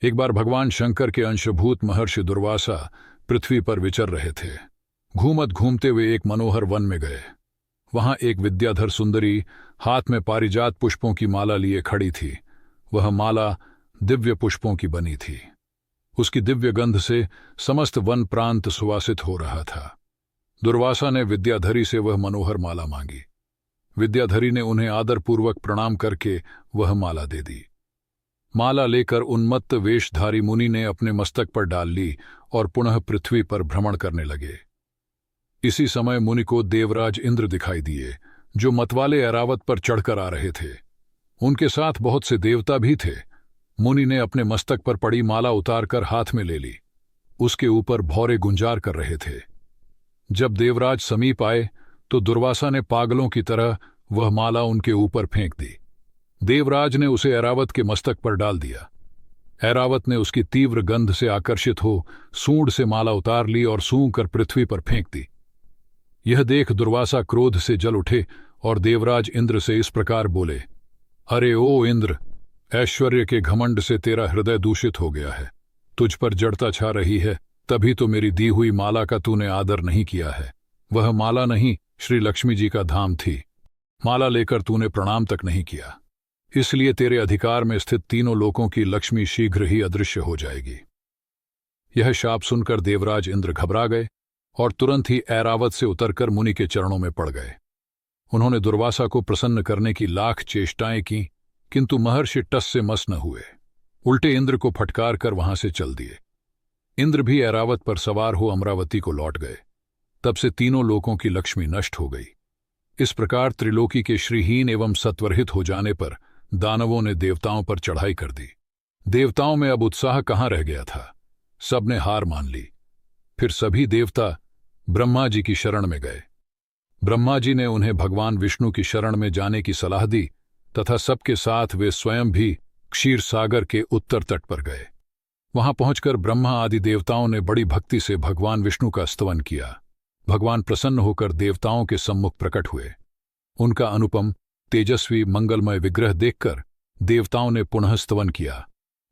एक बार भगवान शंकर के अंशभूत महर्षि दुर्वासा पृथ्वी पर विचर रहे थे। घूमत घूमते हुए एक मनोहर वन में गए। वहां एक विद्याधर सुंदरी हाथ में पारिजात पुष्पों की माला लिए खड़ी थी। वह माला दिव्य पुष्पों की बनी थी। उसकी दिव्य गंध से समस्त वन प्रांत सुवासित हो रहा था। दुर्वासा ने विद्याधरी से वह मनोहर माला मांगी। विद्याधरी ने उन्हें आदरपूर्वक प्रणाम करके वह माला दे दी। माला लेकर उन्मत्त वेशधारी मुनि ने अपने मस्तक पर डाल ली और पुनः पृथ्वी पर भ्रमण करने लगे। इसी समय मुनि को देवराज इंद्र दिखाई दिए, जो मतवाले ऐरावत पर चढ़कर आ रहे थे। उनके साथ बहुत से देवता भी थे। मुनि ने अपने मस्तक पर पड़ी माला उतारकर हाथ में ले ली। उसके ऊपर भौरे गुंजार कर रहे थे। जब देवराज समीप आए तो दुर्वासा ने पागलों की तरह वह माला उनके ऊपर फेंक दी। देवराज ने उसे ऐरावत के मस्तक पर डाल दिया। ऐरावत ने उसकी तीव्र गंध से आकर्षित हो सूंड से माला उतार ली और सूंघ कर पृथ्वी पर फेंक दी। यह देख दुर्वासा क्रोध से जल उठे और देवराज इंद्र से इस प्रकार बोले, अरे ओ इंद्र, ऐश्वर्य के घमंड से तेरा हृदय दूषित हो गया है। तुझ पर जड़ता छा रही है, तभी तो मेरी दी हुई माला का तूने आदर नहीं किया है। वह माला नहीं, श्री लक्ष्मी जी का धाम थी। माला लेकर तूने प्रणाम तक नहीं किया, इसलिए तेरे अधिकार में स्थित तीनों लोकों की लक्ष्मी शीघ्र ही अदृश्य हो जाएगी। यह शाप सुनकर देवराज इंद्र घबरा गए और तुरंत ही ऐरावत से उतरकर मुनि के चरणों में पड़ गए। उन्होंने दुर्वासा को प्रसन्न करने की लाख चेष्टाएं की, किंतु महर्षि टस से मस न हुए। उल्टे इंद्र को फटकार कर वहां से चल दिए। इंद्र भी ऐरावत पर सवार हो अमरावती को लौट गए। तब से तीनों लोकों की लक्ष्मी नष्ट हो गई। इस प्रकार त्रिलोकी के श्रीहीन एवं सत्वरहित हो जाने पर दानवों ने देवताओं पर चढ़ाई कर दी। देवताओं में अब उत्साह कहां रह गया था। सबने हार मान ली। फिर सभी देवता ब्रह्मा जी की शरण में गए। ब्रह्मा जी ने उन्हें भगवान विष्णु की शरण में जाने की सलाह दी तथा सबके साथ वे स्वयं भी क्षीर सागर के उत्तर तट पर गए। वहां पहुंचकर ब्रह्मा आदि देवताओं ने बड़ी भक्ति से भगवान विष्णु का स्तवन किया। भगवान प्रसन्न होकर देवताओं के सम्मुख प्रकट हुए। उनका अनुपम तेजस्वी मंगलमय विग्रह देखकर देवताओं ने पुनः स्तवन किया।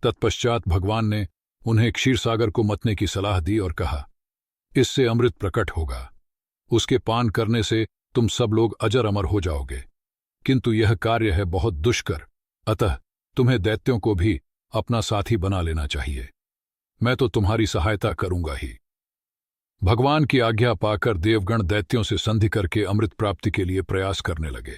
तत्पश्चात भगवान ने उन्हें क्षीरसागर को मतने की सलाह दी और कहा, इससे अमृत प्रकट होगा। उसके पान करने से तुम सब लोग अजर अमर हो जाओगे। किंतु यह कार्य है बहुत दुष्कर, अतः तुम्हें दैत्यों को भी अपना साथी बना लेना चाहिए। मैं तो तुम्हारी सहायता करूंगा ही। भगवान की आज्ञा पाकर देवगण दैत्यों से संधि करके अमृत प्राप्ति के लिए प्रयास करने लगे।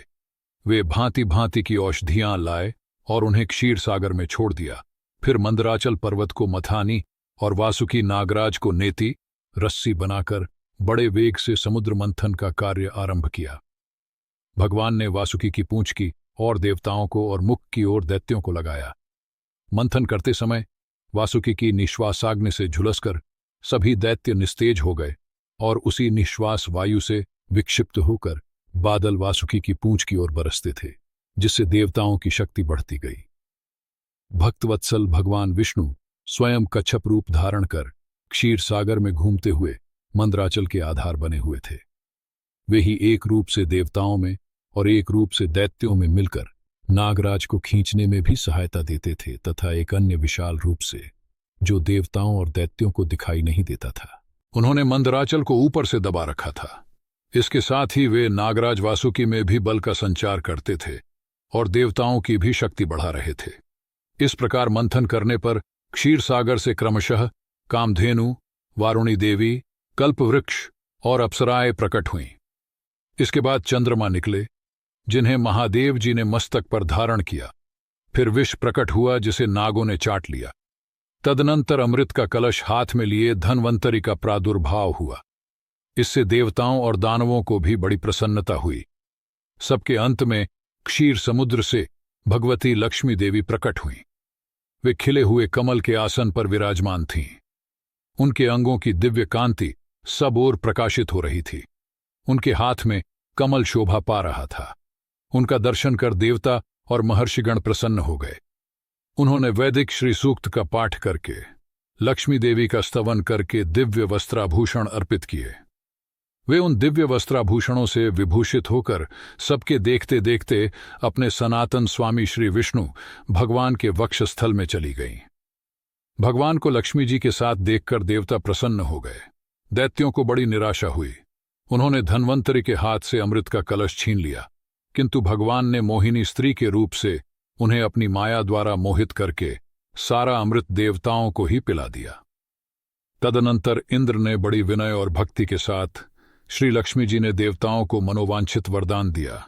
वे भांति भांति की औषधियां लाए और उन्हें क्षीर सागर में छोड़ दिया। फिर मंदराचल पर्वत को मथानी और वासुकी नागराज को नेति रस्सी बनाकर बड़े वेग से समुद्र मंथन का कार्य आरंभ किया। भगवान ने वासुकी की पूंछ की और देवताओं को और मुख की ओर दैत्यों को लगाया। मंथन करते समय वासुकी की निश्वासाग्नि से झुलसकर सभी दैत्य निस्तेज हो गए और उसी निश्वास वायु से विक्षिप्त होकर बादल वासुकी की पूंछ की ओर बरसते थे, जिससे देवताओं की शक्ति बढ़ती गई। भक्तवत्सल भगवान विष्णु स्वयं कच्छप रूप धारण कर क्षीर सागर में घूमते हुए मंदराचल के आधार बने हुए थे। वे ही एक रूप से देवताओं में और एक रूप से दैत्यों में मिलकर नागराज को खींचने में भी सहायता देते थे तथा एक अन्य विशाल रूप से जो देवताओं और दैत्यों को दिखाई नहीं देता था। उन्होंने मंदराचल को ऊपर से दबा रखा था। इसके साथ ही वे नागराज वासुकी में भी बल का संचार करते थे और देवताओं की भी शक्ति बढ़ा रहे थे। इस प्रकार मंथन करने पर क्षीर सागर से क्रमशः कामधेनु, वारुणी देवी, कल्पवृक्ष और अप्सराएं प्रकट हुईं। इसके बाद चंद्रमा निकले, जिन्हें महादेव जी ने मस्तक पर धारण किया। फिर विष प्रकट हुआ, जिसे नागों ने चाट लिया। तदनंतर अमृत का कलश हाथ में लिए धन्वंतरी का प्रादुर्भाव हुआ। इससे देवताओं और दानवों को भी बड़ी प्रसन्नता हुई। सबके अंत में क्षीर समुद्र से भगवती लक्ष्मी देवी प्रकट हुईं। वे खिले हुए कमल के आसन पर विराजमान थीं। उनके अंगों की दिव्य कांति सब ओर प्रकाशित हो रही थी। उनके हाथ में कमल शोभा पा रहा था। उनका दर्शन कर देवता और महर्षिगण प्रसन्न हो गए। उन्होंने वैदिक श्री सूक्त का पाठ करके लक्ष्मी देवी का स्तवन करके दिव्य वस्त्राभूषण अर्पित किए। वे उन दिव्य वस्त्राभूषणों से विभूषित होकर सबके देखते देखते अपने सनातन स्वामी श्री विष्णु भगवान के वक्षस्थल में चली गईं। भगवान को लक्ष्मी जी के साथ देखकर देवता प्रसन्न हो गए। दैत्यों को बड़ी निराशा हुई। उन्होंने धन्वंतरि के हाथ से अमृत का कलश छीन लिया, किंतु भगवान ने मोहिनी स्त्री के रूप से उन्हें अपनी माया द्वारा मोहित करके सारा अमृत देवताओं को ही पिला दिया। तदनंतर इंद्र ने बड़ी विनय और भक्ति के साथ श्री लक्ष्मी जी ने देवताओं को मनोवांछित वरदान दिया।